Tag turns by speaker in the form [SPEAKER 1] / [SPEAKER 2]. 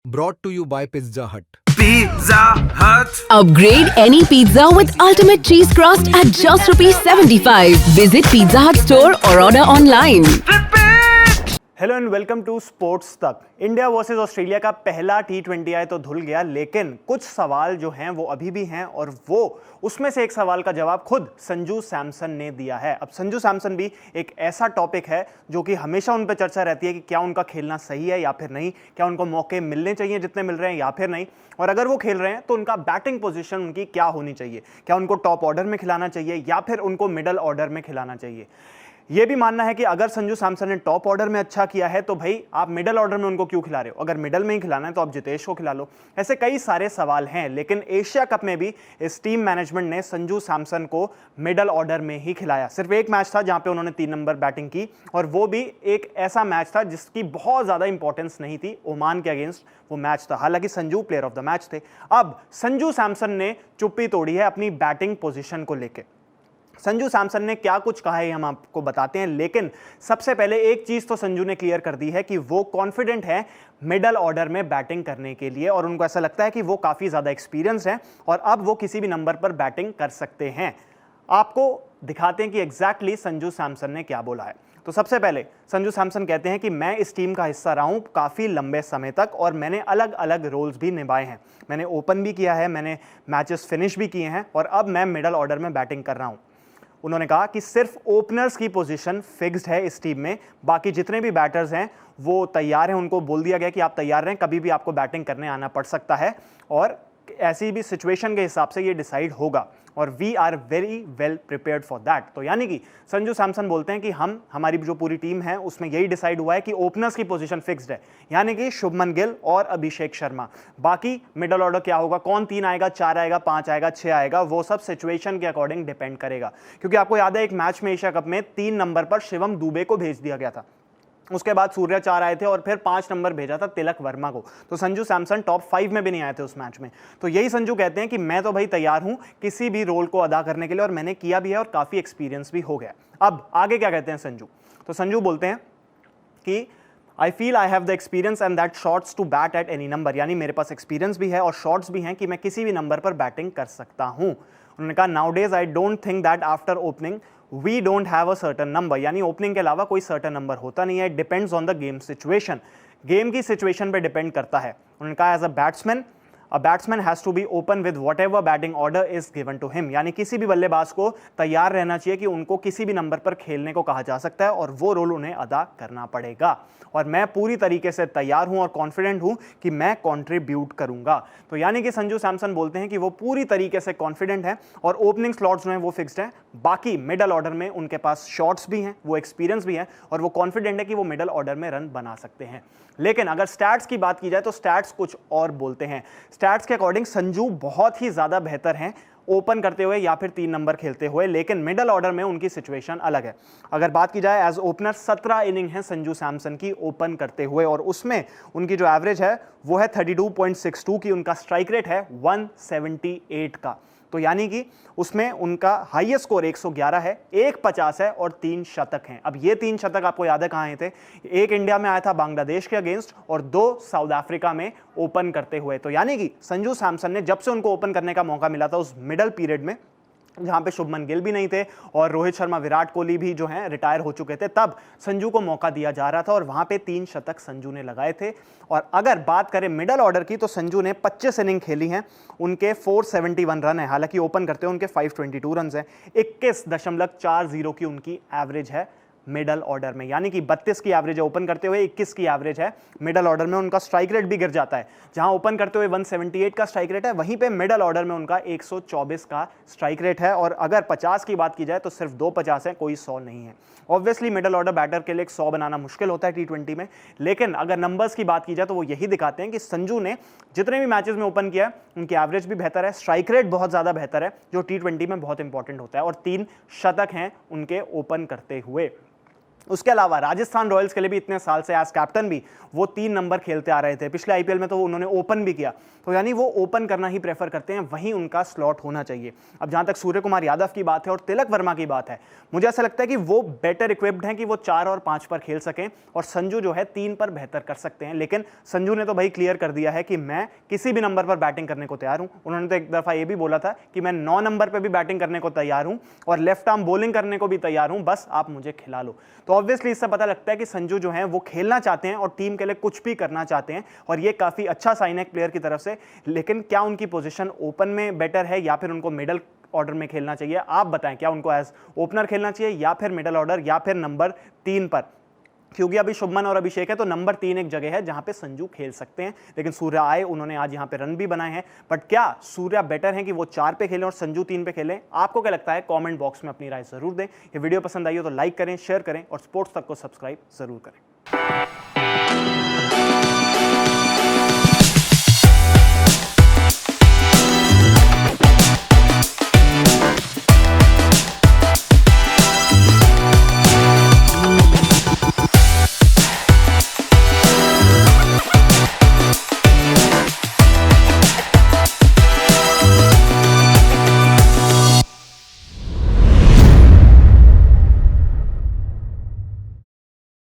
[SPEAKER 1] Brought to you by Pizza Hut.
[SPEAKER 2] Pizza Hut.
[SPEAKER 3] Upgrade any pizza with ultimate cheese crust at just rupees 75. Visit Pizza Hut store or order online.
[SPEAKER 4] Hello and welcome to sports Tak. India versus Australia का पहला टी20 आए तो धुल गया, लेकिन कुछ सवाल जो हैं वो अभी भी हैं और वो उसमें से एक सवाल का जवाब खुद संजू सैमसन ने दिया है। अब संजू सैमसन भी एक ऐसा टॉपिक है जो कि हमेशा उन पर चर्चा रहती है कि क्या उनका खेलना सही है या फिर नहीं, क्या उनको मौके मिलने चाहिए जितने मिल रहे हैं या फिर नहीं, और अगर वो खेल रहे हैं तो उनका बैटिंग पोजीशन उनकी क्या होनी चाहिए, क्या उनको टॉप ऑर्डर में खिलाना चाहिए या फिर उनको मिडल ऑर्डर में खिलाना चाहिए। यह भी मानना है कि अगर संजू सैमसन ने टॉप ऑर्डर में अच्छा किया है तो भाई आप मिडल ऑर्डर में उनको क्यों खिला रहे हो, अगर मिडल में ही खिलाना है तो आप जितेश को खिला लो। ऐसे कई सारे सवाल हैं, लेकिन एशिया कप में भी इस टीम मैनेजमेंट ने संजू सैमसन को मिडल ऑर्डर में ही खिलाया। सिर्फ एक मैच था जहां पे उन्होंने 3 नंबर बैटिंग की, और वो भी एक ऐसा मैच था जिसकी बहुत ज्यादा इंपॉर्टेंस नहीं थी, ओमान के अगेंस्ट वो मैच था। हालांकि Sanju player of the match थे। अब संजू सैमसन ने चुप्पी तोड़ी है अपनी बैटिंग पोजीशन को लेकर। संजू सैमसन ने क्या कुछ कहा है हम आपको बताते हैं, लेकिन सबसे पहले एक चीज तो संजू ने क्लियर कर दी है कि वो कॉन्फिडेंट है मिडल ऑर्डर में बैटिंग करने के लिए, और उनको ऐसा लगता है कि वो काफी ज्यादा एक्सपीरियंस है और अब वो किसी भी नंबर पर बैटिंग कर सकते हैं। आपको दिखाते हैं कि एग्जैक्टली संजू सैमसन ने क्या बोला है। तो सबसे पहले संजू सैमसन कहते हैं कि मैं इस टीम का हिस्सा रहा हूं काफी लंबे समय तक और मैंने अलग अलग रोल्स भी निभाए हैं। मैंने ओपन भी किया है, मैंने मैचेस फिनिश भी किए हैं और अब मैं मिडल ऑर्डर में बैटिंग कर रहा हूं। उन्होंने कहा कि सिर्फ ओपनर्स की पोजीशन फिक्स्ड है इस टीम में, बाकी जितने भी बैटर्स हैं वो तैयार हैं। उनको बोल दिया गया कि आप तैयार रहें, कभी भी आपको बैटिंग करने आना पड़ सकता है और ऐसी भी सिचुएशन के हिसाब से ये डिसाइड होगा, और we are very well prepared for that. तो यानी कि संजू सैमसन बोलते हैं कि हमारी जो पूरी टीम है उसमें यही डिसाइड हुआ है कि ओपनर्स की पोजीशन फिक्स्ड है, यानी कि शुभमन गिल और अभिषेक शर्मा। बाकी मिडल ऑर्डर क्या होगा, कौन 3 आएगा, 4 आएगा, 5 आएगा, 6 आएगा, वो सब सिचुएशन के अकॉर्डिंग डिपेंड करेगा। क्योंकि आपको याद है एक मैच में एशिया कप में 3 नंबर पर शिवम दुबे को भेज दिया गया था, उसके बाद सूर्या 4 आए थे और फिर 5 नंबर भेजा था तिलक वर्मा को। तो संजू सैमसन टॉप 5 में भी नहीं आए थे उस मैच में। तो यही संजू कहते हैं कि मैं तो भाई तैयार हूं किसी भी रोल को अदा करने के लिए, और मैंने किया भी है और काफी एक्सपीरियंस भी हो गया। अब आगे क्या कहते हैं संजू, तो संजू बोलते हैं कि I feel I have the experience and that shots to bat at any number, यानी मेरे पास एक्सपीरियंस भी है और शॉट्स भी हैं कि मैं किसी भी नंबर पर बैटिंग कर सकता हूं। उन्होंने कहा now days I don't think that after opening we don't have a certain number, यानी ओपनिंग के अलावा कोई सर्टन नंबर होता नहीं है। Depends on the game situation, game की सिचुएशन पे डिपेंड करता है। उन्होंने कहा as a batsman has to be open with whatever batting order is given to him, यानी किसी भी बल्लेबाज को तैयार रहना चाहिए कि उनको किसी भी नंबर पर खेलने को कहा जा सकता है और वो रोल उन्हें अदा करना पड़ेगा, और मैं पूरी तरीके से तैयार हूं और कॉन्फिडेंट हूं कि मैं कंट्रीब्यूट करूंगा। तो यानी कि संजू सैमसन बोलते हैं कि वो पूरी तरीके से कॉन्फिडेंट हैं और ओपनिंग स्लॉट्स जो हैं वो फिक्स्ड हैं, बाकी मिडल ऑर्डर में उनके पास शॉट्स भी हैं, वो एक्सपीरियंस भी है और वो कॉन्फिडेंट है कि वो मिडल ऑर्डर में रन बना सकते हैं। लेकिन अगर स्टैट्स की बात की जाए तो स्टैट्स कुछ और बोलते हैं। स्टैट्स के अकॉर्डिंग संजू बहुत ही ज्यादा बेहतर हैं ओपन करते हुए या फिर 3 नंबर खेलते हुए, लेकिन मिडल ऑर्डर में उनकी सिचुएशन अलग है। अगर बात की जाए एज ओपनर 17 इनिंग है संजू सैमसन की ओपन करते हुए, और उसमें उनकी जो एवरेज है वो है 32.62 की, उनका स्ट्राइक रेट है 178 का। तो यानी कि उसमें उनका हाईएस्ट स्कोर 111 है, 150 है और 3 शतक हैं। अब ये 3 शतक आपको याद है कहां आए थे, एक इंडिया में आया था बांग्लादेश के अगेंस्ट और 2 साउथ अफ्रीका में ओपन करते हुए। तो यानी कि संजू सैमसन ने जब से उनको ओपन करने का मौका मिला था उस मिडल पीरियड में जहां पे शुभमन गिल भी नहीं थे और रोहित शर्मा, विराट कोहली भी जो हैं रिटायर हो चुके थे, तब संजू को मौका दिया जा रहा था और वहां पे 3 शतक संजू ने लगाए थे। और अगर बात करें मिडल ऑर्डर की तो संजू ने 25 इनिंग खेली हैं, उनके 471 रन है, हालांकि ओपन करते हुए उनके 522 रन है, 21.40 की उनकी एवरेज है मिडल ऑर्डर में, यानी कि 32 की एवरेज है ओपन करते हुए, 21 की एवरेज है मिडल ऑर्डर में। उनका स्ट्राइक रेट भी गिर जाता है, जहां ओपन करते हुए 178 का स्ट्राइक रेट है, वहीं पे मिडल ऑर्डर में उनका 124 का स्ट्राइक रेट है। और अगर 50 की बात की जाए तो सिर्फ 2 50 है, कोई 100 नहीं है। ऑब्वियसली मिडल ऑर्डर बैटर के लिए 100 बनाना मुश्किल होता है टी20 में, लेकिन अगर नंबर्स की बात की जाए तो वो यही दिखाते हैं कि संजू ने जितने भी मैचेस में ओपन किया है उनकी एवरेज भी बेहतर है, स्ट्राइक रेट बहुत ज्यादा बेहतर है, जो टी20 में बहुत इंपॉर्टेंट होता है, और 3 शतक हैं उनके ओपन करते हुए। उसके अलावा राजस्थान रॉयल्स के लिए भी इतने साल से एज कैप्टन भी वो 3 नंबर खेलते आ रहे थे। पिछले आईपीएल में तो उन्होंने ओपन भी किया, तो यानी वो ओपन करना ही प्रेफर करते हैं, वहीं उनका स्लॉट होना चाहिए। अब जहां तक सूर्य कुमार यादव की बात है और तिलक वर्मा की बात है, मुझे ऐसा लगता है कि वो बेटर इक्विप्ड हैं कि वो 4 और 5 पर खेल सकें, और संजू जो है 3 पर बेहतर कर सकते हैं। लेकिन संजू ने तो भाई क्लियर कर दिया है कि मैं किसी भी नंबर पर बैटिंग करने को तैयार हूं। उन्होंने तो एक दफा ये भी बोला था कि मैं 9 नंबर पर भी बैटिंग करने को तैयार हूं और लेफ्ट आर्म बॉलिंग करने को भी तैयार हूं, बस आप मुझे खिला लो। तो ऑब्वियसली इससे पता लगता है कि संजू जो है वो खेलना चाहते हैं और टीम के लिए कुछ भी करना चाहते हैं, और ये काफी अच्छा साइन है प्लेयर की तरफ से। लेकिन क्या उनकी पोजीशन ओपन में बेटर है या फिर उनको मिडल ऑर्डर में खेलना चाहिए, आप बताएं। क्या उनको एज ओपनर खेलना चाहिए या फिर मिडल ऑर्डर या फिर नंबर 3 पर? क्योंकि अभी शुभमन और अभिषेक है, तो नंबर 3 एक जगह है जहां पे संजू खेल सकते हैं। लेकिन सूर्य आए, उन्होंने आज यहां पे रन भी बनाए हैं, बट क्या सूर्य बेटर है कि वो 4 पे खेलें और संजू 3 पे खेलें? आपको क्या लगता है? कमेंट बॉक्स में अपनी राय जरूर दें। ये वीडियो पसंद आई हो तो लाइक करें, शेयर करें और स्पोर्ट्स तक को सब्सक्राइब जरूर करें।